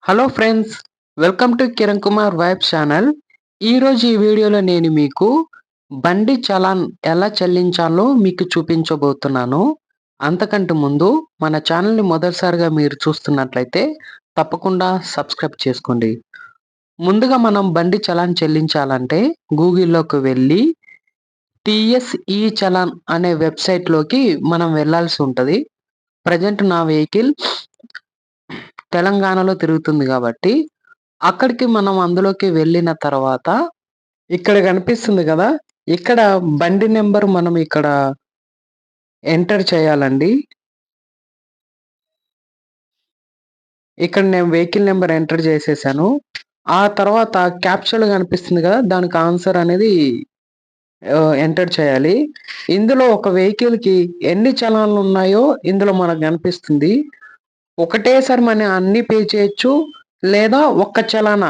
Hello friends, welcome to Kiran Kumar vibe channel. ఈరోజు ఈ వీడియోలో నేను మీకు బండి చలాన్ ఎలా చెల్లించాలో మీకు చూపించబోతున్నాను. అంతకంటే ముందు మన ఛానల్ని మొదటిసారిగా మీరు చూస్తున్నట్లయితే తప్పకుండా సబ్స్క్రైబ్ చేసుకోండి. ముందుగా మనం బండి చలాన్ చెల్లించాలంటే గూగుల్లోకి వెళ్ళి టీఎస్ఈ చలాన్ అనే వెబ్సైట్లోకి మనం వెళ్ళాల్సి ఉంటుంది. ప్రజెంట్ నా వెహికల్ తెలంగాణలో తిరుగుతుంది కాబట్టి అక్కడికి మనం అందులోకి వెళ్ళిన తర్వాత ఇక్కడ కనిపిస్తుంది కదా, ఇక్కడ బండి నెంబర్ మనం ఇక్కడ ఎంటర్ చేయాలండి. ఇక్కడ నేను వెహికల్ నెంబర్ ఎంటర్ చేసేసాను. ఆ తర్వాత క్యాప్చర్ కనిపిస్తుంది కదా, దానికి ఆన్సర్ అనేది ఎంటర్ చేయాలి. ఇందులో ఒక వెహికల్కి ఎన్ని చలాన్లు ఉన్నాయో ఇందులో మనకు కనిపిస్తుంది. ఒకటేసారి మనం అన్ని పే చేయొచ్చు, లేదా ఒక్క చలానా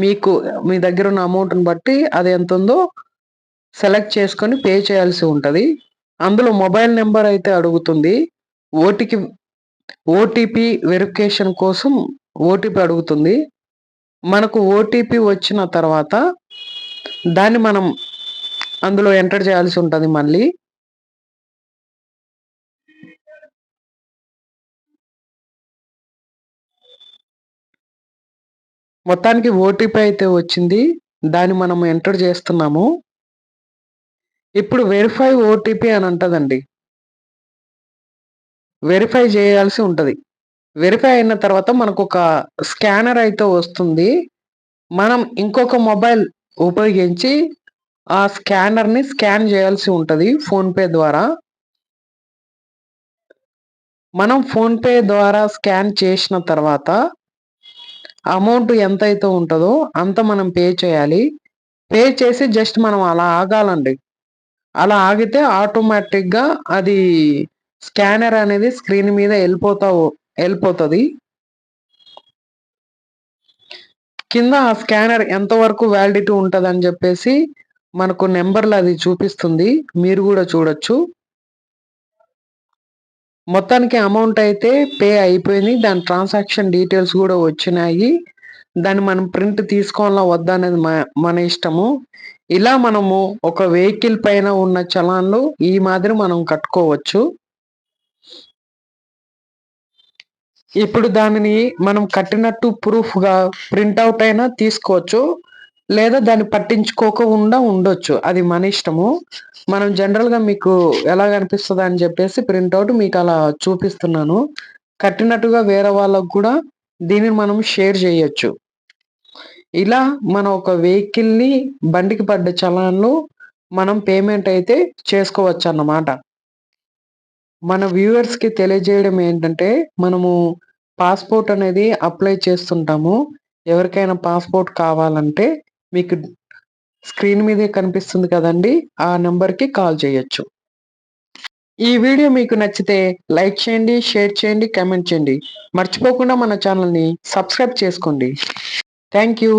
మీకు మీ దగ్గర ఉన్న అమౌంట్ని బట్టి అది ఎంత ఉందో సెలెక్ట్ చేసుకొని పే చేయాల్సి ఉంటుంది. అందులో మొబైల్ నెంబర్ అయితే అడుగుతుంది. ఓటీపీ వెరిఫికేషన్ కోసం ఓటీపీ అడుగుతుంది. మనకు ఓటీపీ వచ్చిన తర్వాత దాన్ని మనం అందులో ఎంటర్ చేయాల్సి ఉంటుంది. మళ్ళీ మొత్తానికి ఓటీపీ అయితే వచ్చింది, దాన్ని మనం ఎంటర్ చేస్తున్నాము. ఇప్పుడు వెరిఫై ఓటీపీ అని అంటదండి. వెరిఫై చేయాల్సి ఉంటుంది. వెరిఫై అయిన తర్వాత మనకు ఒక స్కానర్ అయితే వస్తుంది. మనం ఇంకొక మొబైల్ ఉపయోగించి ఆ స్కానర్ని స్కాన్ చేయాల్సి ఉంటుంది ఫోన్పే ద్వారా. మనం ఫోన్పే ద్వారా స్కాన్ చేసిన తర్వాత అమౌంట్ ఎంతైతే ఉంటుందో అంత మనం పే చేయాలి. పే చేసి జస్ట్ మనం అలా ఆగాలండి. అలా ఆగితే ఆటోమేటిక్గా అది స్కానర్ అనేది స్క్రీన్ మీద వెళ్ళిపోతుంది. కింద ఆ స్కానర్ ఎంతవరకు వ్యాలిడిటీ ఉంటుంది అని చెప్పేసి మనకు నెంబర్లు అది చూపిస్తుంది. మీరు కూడా చూడొచ్చు. మొత్తానికి అమౌంట్ అయితే పే అయిపోయింది. దాని ట్రాన్సాక్షన్ డీటెయిల్స్ కూడా వచ్చినాయి. దాన్ని మనం ప్రింట్ తీసుకోవాలా వద్దా అనేది మన ఇష్టము. ఇలా మనము ఒక వెహికల్ పైన ఉన్న చలాన్లు ఈ మాదిరి మనం కట్టుకోవచ్చు. ఇప్పుడు దానిని మనం కట్టినట్టు ప్రూఫ్గా ప్రింట్అవుట్ అయినా తీసుకోవచ్చు, లేదా దాన్ని పట్టించుకోకుండా ఉండొచ్చు. అది మన ఇష్టము. మనం జనరల్గా మీకు ఎలా కనిపిస్తుంది అని చెప్పేసి ప్రింట్అవుట్ మీకు అలా చూపిస్తున్నాను. కట్టినట్టుగా వేరే వాళ్ళకు కూడా దీనిని మనం షేర్ చేయొచ్చు. ఇలా మనం ఒక వెహికల్ని బండికి పడ్డ చలాన్లు మనం పేమెంట్ అయితే చేసుకోవచ్చు అన్నమాట. మన వ్యూవర్స్కి తెలియజేయడం ఏంటంటే, మనము పాస్పోర్ట్ అనేది అప్లై చేస్తుంటాము. ఎవరికైనా పాస్పోర్ట్ కావాలంటే మీకు స్క్రీన్ మీదే కనిపిస్తుంది కదండి, ఆ నెంబర్కి కాల్ చేయొచ్చు. ఈ వీడియో మీకు నచ్చితే లైక్ చేయండి, షేర్ చేయండి, కామెంట్ చేయండి. మర్చిపోకుండా మన ఛానల్ని సబ్స్క్రైబ్ చేసుకోండి. Thank you.